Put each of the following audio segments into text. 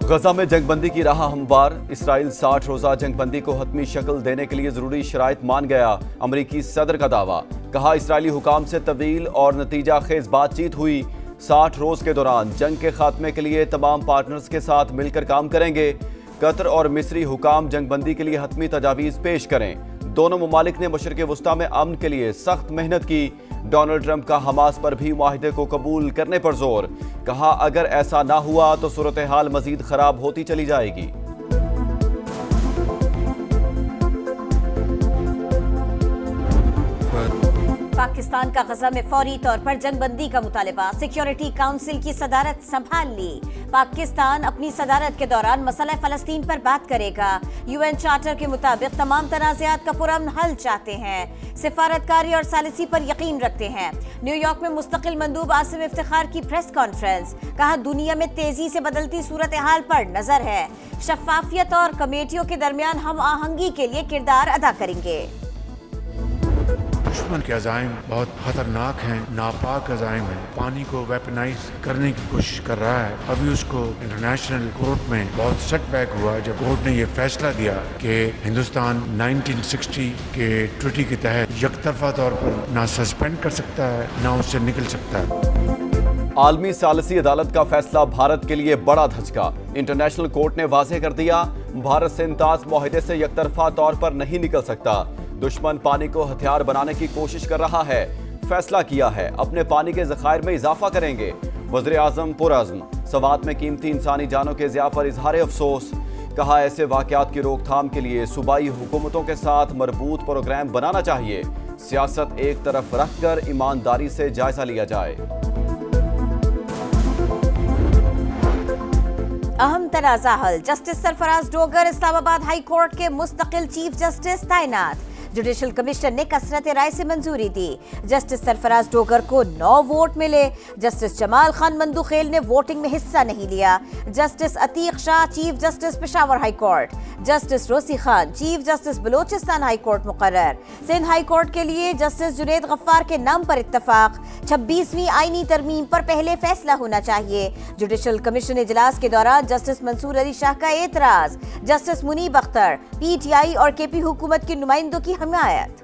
गजा में जंगबंदी की राह हमवार। इसराइल 60 रोजा जंगबंदी को हतमी शक्ल देने के लिए जरूरी शराइत मान गया। अमरीकी सदर का दावा। कहा इसराइली हुकाम से तवील और नतीजा खेज बातचीत हुई। 60 रोज के दौरान जंग के खात्मे के लिए तमाम पार्टनर्स के साथ मिलकर काम करेंगे। कतर और मिस्री हुकाम जंगबंदी के लिए हतमी तजावीज़ पेश करें। दोनों ममालिक ने मशरिक़ वुस्ता में अमन के लिए सख्त मेहनत की। डोनाल्ड ट्रंप का हमास पर भी मुआहिदे को कबूल करने पर जोर। कहा अगर ऐसा ना हुआ तो सूरत हाल मजीद खराब होती चली जाएगी। पाकिस्तान का गजा में फौरी तौर पर जंगबंदी का मुतालबा। सिक्योरिटी काउंसिल की सदारत संभाल ली। पाकिस्तान अपनी सदारत के दौरान मसला फ़लस्तीन पर बात करेगा। यूएन चार्टर के मुताबिक तमाम तनाज़ात का पुरअमन हल चाहते हैं। सिफारतकारी और सालिसी पर यकीन रखते हैं। न्यूयॉर्क में मुस्तकिल मंदूब आसिम इफ्तिखार की प्रेस कॉन्फ्रेंस। कहा दुनिया में तेजी से बदलती सूरत हाल पर नजर है। शफाफियत और कमेटियों के दरमियान हम आहंगी के लिए किरदार अदा करेंगे। दुश्मन के अज़ाइम बहुत खतरनाक हैं, नापाक अज़ाइम हैं। पानी को वेपनाइज करने की कोशिश कर रहा है। अभी उसको इंटरनेशनल कोर्ट में बहुत सेटबैक हुआ जब कोर्ट ने ये फैसला दिया कि हिंदुस्तान 1960 के ट्रीटी के तहत यकतरफा तौर पर ना सस्पेंड कर सकता है ना उससे निकल सकता है। आलमी सालिसी अदालत का फैसला भारत के लिए बड़ा धचका। इंटरनेशनल कोर्ट ने वाज़ेह कर दिया भारत से इम्ताज मुआहिदे से यकतरफा तौर पर नहीं निकल सकता। दुश्मन पानी को हथियार बनाने की कोशिश कर रहा है। फैसला किया है अपने पानी के ज़खायर में इजाफा करेंगे। वज़ीर आज़म पुरअज़्म। सवात में कीमती इंसानी जानों के ज़िया पर इजहार अफसोस। कहा ऐसे वाक़यात की रोकथाम के लिए सूबाई हुकूमतों के साथ मरबूत प्रोग्राम बनाना चाहिए। सियासत एक तरफ रखकर ईमानदारी से जायजा लिया जाए। अहम तनाज़ा हल। Justice Sarfaraz Dogar Islamabad high court के मुस्तकिल चीफ जस्टिस तैनात। जुडिशल कमिश्नर ने कसरत राय से मंजूरी दी। जस्टिस सरफराज डोगर को 9 वोट मिले। जस्टिस जमाल खान मंदुखेल ने वोटिंग में हिस्सा नहीं लिया। Justice Atiq Shah chief justice Peshawar high court. Justice Rozi Khan chief justice Balochistan high court मुकर्रर। सिंध हाई कोर्ट के लिए जस्टिस जुनेद गफ्फार के नाम पर इत्तफाक। 26वीं आईनी तरमीम पर पहले फैसला होना चाहिए। जुडिशल कमीशन इजलास के दौरान जस्टिस मंसूर अली शाह का एतराज। जस्टिस मुनीब अख्तर पीटीआई और केपी हुकूमत के नुमाइंदों की हिमायत।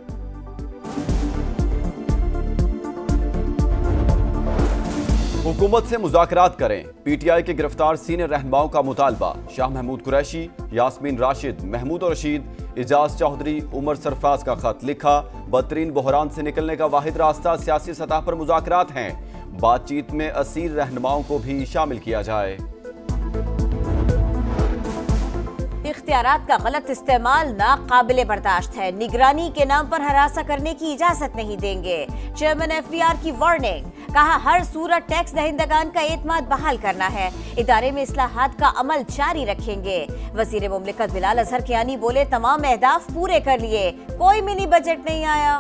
हुकूमत से मुज़ाकरात करें। पीटीआई के गिरफ्तार सीनियर रहनुमाओं का मुतालबा। शाह महमूद कुरैशी, यास्मीन राशिद, महमूद रशीद, इजाज चौधरी, उमर सरफराज का खत लिखा। बदतरीन बहरान से निकलने का वाहिद रास्ता सियासी सतह पर मुज़ाकरात हैं। बातचीत में असीर रहनुमाओं को भी शामिल किया जाए। इख्तियारात का गलत इस्तेमाल नाकाबिले बर्दाश्त है। निगरानी के नाम पर हरासा करने की इजाजत नहीं देंगे। चेयरमैन एफबीआर की वार्निंग। कहा हर सूरत टैक्स दहिंदगान का एतमाद बहाल करना है। इदारे में इस्लाहात का अमल जारी रखेंगे। वजीर मुमलिकत बिलाल अजहर कियानी बोले तमाम अहदाफ पूरे कर लिए, कोई मिनी बजट नहीं आया।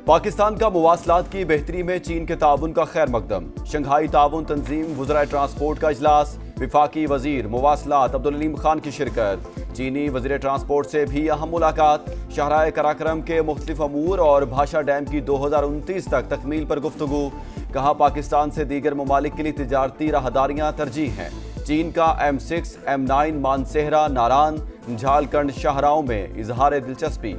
पाकिस्तान का मुवासलात की बेहतरी में चीन के ताउन का खैर मकदम। शंघाई ताउन तंजीम वज़राए ट्रांसपोर्ट का इजलास। विफाकी वजीर मुवासलात अब्दुल अलीम खान की शिरकत। चीनी वजीर ट्रांसपोर्ट से भी अहम मुलाकात। शाहराह कराक्रम के मुख्तलिफ अमूर और भाषा डैम की 2029 तक तकमील पर गुफ्तगू। कहा पाकिस्तान से दीगर ममालिक के लिए तिजारती राहदारियाँ तरजीह हैं। चीन का M6, M9 मानसेहरा, नारान, झालकंड शाहराहों में इजहार दिलचस्पी।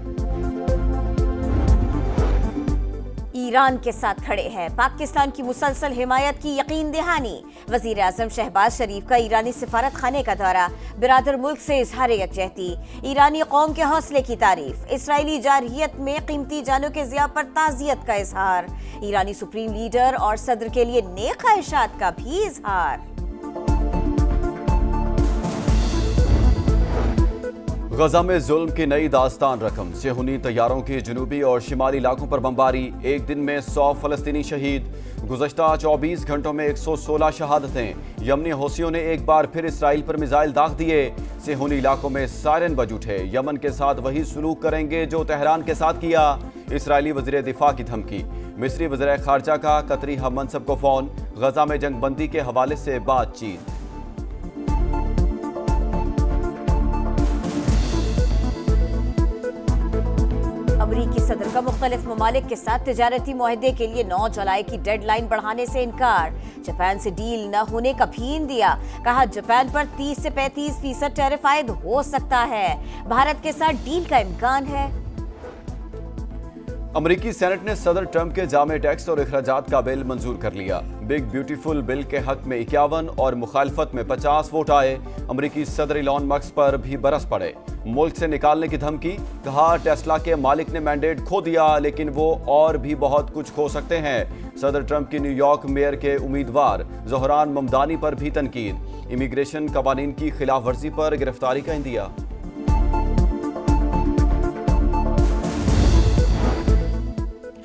ईरान के साथ खड़े हैं। पाकिस्तान की मुसलसल हिमायत की यकीन दहानी। वजीर आजम शहबाज शरीफ का ईरानी सिफारत खाने का दौरा। बिरादर मुल्क से इजहार यकजहती। ईरानी कौम के हौसले की तारीफ। इसराइली जारहियत में कीमती जानों के ज़िया पर ताज़ियत का इजहार। ईरानी सुप्रीम लीडर और सदर के लिए नेक ख्वाहिशात का भी इजहार। गजा में जुल्म की नई दास्तान रकम। सेहूनी तैयारों की जनूबी और शिमाली इलाकों पर बमबारी। एक दिन में 100 फलस्तीनी शहीद। गुज़श्ता 24 घंटों में 116 शहादतें। यमनी हौसियों ने एक बार फिर इसराइल पर मिसाइल दाग दिए। सेहूनी इलाकों में सायरन बज उठे। यमन के साथ वही सलूक करेंगे जो तेहरान के साथ किया। इसराइली वज़ीर दिफा की धमकी। मिस्री वज़ीर ख़ारजा का कतरी हम मनसब को फ़ोन। गजा में जंगबंदी के हवाले से बातचीत। अमरीकी सदर का मुख्तलिफ मुख्तलिफ ममालिक के साथ तिजारती मुआहदे के लिए 9 जुलाई की डेडलाइन बढ़ाने से इनकार। जापान से डील न होने का भीन दिया। कहा जापान पर 30 से 35% टैरिफ आयद हो सकता है। भारत के साथ डील का इम्कान है। अमेरिकी सेनेट ने सदर ट्रंप के जामे टैक्स और अखराजात का बिल मंजूर कर लिया। बिग ब्यूटीफुल बिल के हक में 51 और मुखालफत में 50 वोट आए। अमेरिकी सदर इलॉन मस्क पर भी बरस पड़े। मुल्क से निकालने की धमकी। कहा टेस्ला के मालिक ने मैंडेट खो दिया, लेकिन वो और भी बहुत कुछ खो सकते हैं। सदर ट्रंप की न्यूयॉर्क मेयर के उम्मीदवार ज़ोहरान ममदानी पर भी तनकीद। इमिग्रेशन कवानीन की खिलाफ वर्जी पर गिरफ्तारी का इंदिया।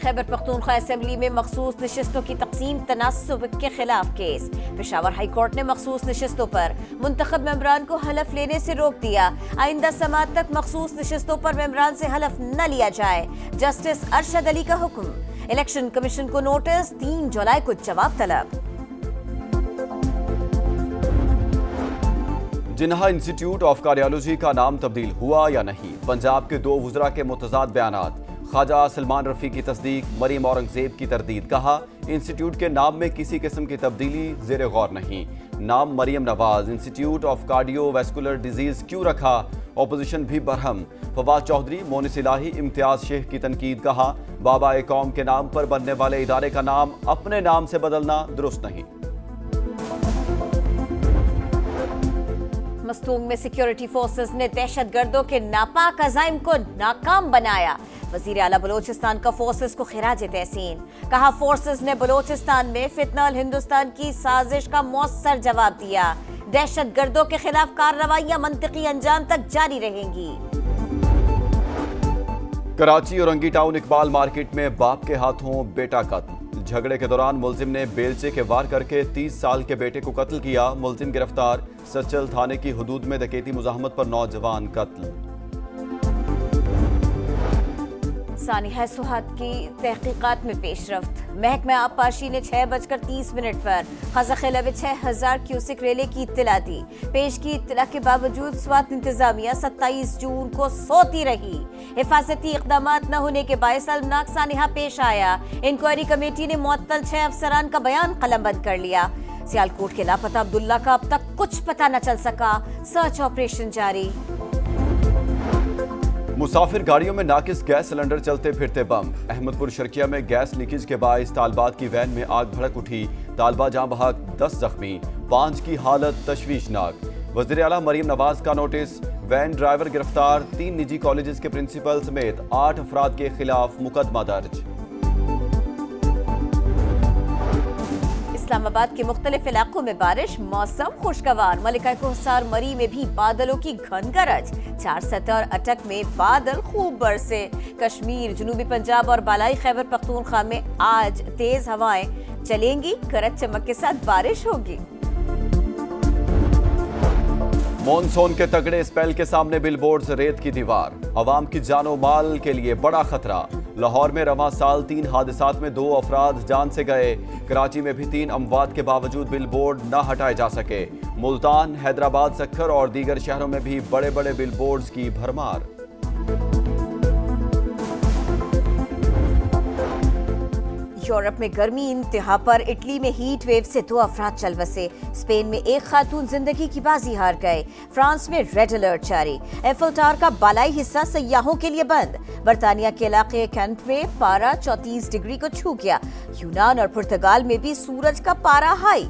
खैबर पख्तूनख्वा असेंबली में मखसूस नशिस्तों की तकसीम तनासुब के खिलाफ केस। पेशावर हाई कोर्ट ने मखसूस नशिस्तों पर मुंतखब मेंबरान को हलफ लेने से रोक दिया। आइंदा समात तक मखसूस नशिस्तों पर मेंबरान से हलफ न लिया जाए। जस्टिस अरशद अली का हुक्म। इलेक्शन कमीशन को नोटिस। 3 जुलाई को जवाब तलब। जिन्हा इंस्टीट्यूट ऑफ कार्डियोलॉजी का नाम तब्दील हुआ या नहीं। पंजाब के 2 वुज़रा के मुतज़ाद बयानात। ख्वाजा सलमान रफ़ी की तस्दीक, मरीम औरंगज़ेब की तरदीद। कहा इंस्टीट्यूट के नाम में किसी किस्म की तब्दीली ज़ेर गौर नहीं। नाम Maryam Nawaz institute of cardiovascular disease क्यों रखा। ऑपोजिशन भी बरहम। फवाद चौधरी, मोनिस इलाही, इम्तियाज शेख की तनकीद। कहा बाबा ए कौम के नाम पर बनने वाले इदारे का नाम अपने नाम से बदलना दुरुस्त नहीं। मस्तूंग में सिक्योरिटी फोर्सेस ने दहशतगर्दों के नापाक अज़ाइम को नाकाम बनाया। वजीर आला बलोचिस्तान का फोर्सेस को खिराज तहसीन। कहा फोर्सेस ने बलोचिस्तान में फितनल हिंदुस्तान की साजिश का मौसर जवाब दिया। दहशतगर्दों के खिलाफ कार्रवाइयां मंतिकी अंजाम तक जारी रहेंगी। कराची औरंगी टाउन इकबाल मार्केट में बाप के हाथों बेटा कत्ल। झगड़े के दौरान मुलजिम ने बेलचे के वार करके 30 साल के बेटे को कत्ल किया। मुलजिम गिरफ्तार। सचल थाने की हुदूद में डकैती मुज़ाहमत पर नौजवान कत्ल। सानिहा सुहाग की तहकीकात में पेशरफ्त। महकमा आबपाशी ने 6:30 पर खज़ाखिला 6000 क्यूसिक रेले की इत्तला दी। पेश की इत्तला के बावजूद स्वात इंतजामिया 27 जून को सोती रही। हिफाजती इक़दामात न होने के बायस अलमनाक सानिहा पेश आया। इंक्वायरी कमेटी ने मुअत्तल 6 अफसरान का बयान कलमबंद कर लिया। सियालकोट के लापता अब्दुल्ला का अब तक कुछ पता न चल सका। सर्च ऑपरेशन जारी। मुसाफिर गाड़ियों में नाकिस गैस सिलेंडर चलते फिरते बम। अहमदपुर शर्किया में गैस लीकेज के बायस तालबात की वैन में आग भड़क उठी। तालबा जाँ बहक 10 जख्मी, 5 की हालत तशवीशनाक। वज़ीर आला मरीम नवाज का नोटिस। वैन ड्राइवर गिरफ्तार। 3 निजी कॉलेज के प्रिंसिपल समेत 8 अफराद के खिलाफ मुकदमा दर्ज। इस्लामाबाद के मुख्तलिफ इलाकों में बारिश। मौसम खुशगवार। मलिका कोहसार मरी में भी बादलों की घन गरज। 4 और अटक में बादल खूब बरसे। कश्मीर, जनूबी पंजाब और बालाई खैबर पख्तूनख्वा में आज तेज हवाएं चलेंगी। गरज चमक के साथ बारिश होगी। मॉनसून के तगड़े स्पेल के सामने बिलबोर्ड्स रेत की दीवार। अवाम की जानो माल के लिए बड़ा खतरा। लाहौर में रवां साल 3 हादसात में 2 अफराद जान से गए। कराची में भी 3 अमवात के बावजूद बिलबोर्ड न हटाए जा सके। मुल्तान, हैदराबाद, सक्खर और दीगर शहरों में भी बड़े बड़े बिलबोर्ड्स की भरमार। यूरोप में गर्मी इंतहा पर। इटली में हीट वेव से 2 अफराद चल बसे। स्पेन में 1 खातून जिंदगी की बाजी हार गए। फ्रांस में रेड अलर्ट जारी। एफिल टावर का बालाई हिस्सा सयाहों के लिए बंद। बर्तानिया के इलाके कैंट में पारा 34 डिग्री को छू गया। यूनान और पुर्तगाल में भी सूरज का पारा हाई।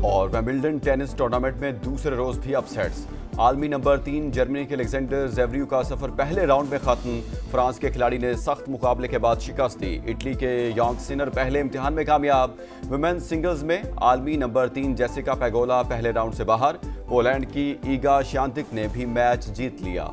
और विंबलडन टेनिस टूर्नामेंट में दूसरे रोज भी अपसेट्स। आलमी नंबर 3 जर्मनी के अलेक्जेंडर ज़ेवरिव का सफर पहले राउंड में खत्म। फ्रांस के खिलाड़ी ने सख्त मुकाबले के बाद शिकस्त दी। इटली के यांग सिनर पहले इम्तिहान में कामयाब। वुमेन्स सिंगल्स में आलमी नंबर 3 जेसिका पेगोला पहले राउंड से बाहर। पोलैंड की ईगा श्यानतिक ने भी मैच जीत लिया।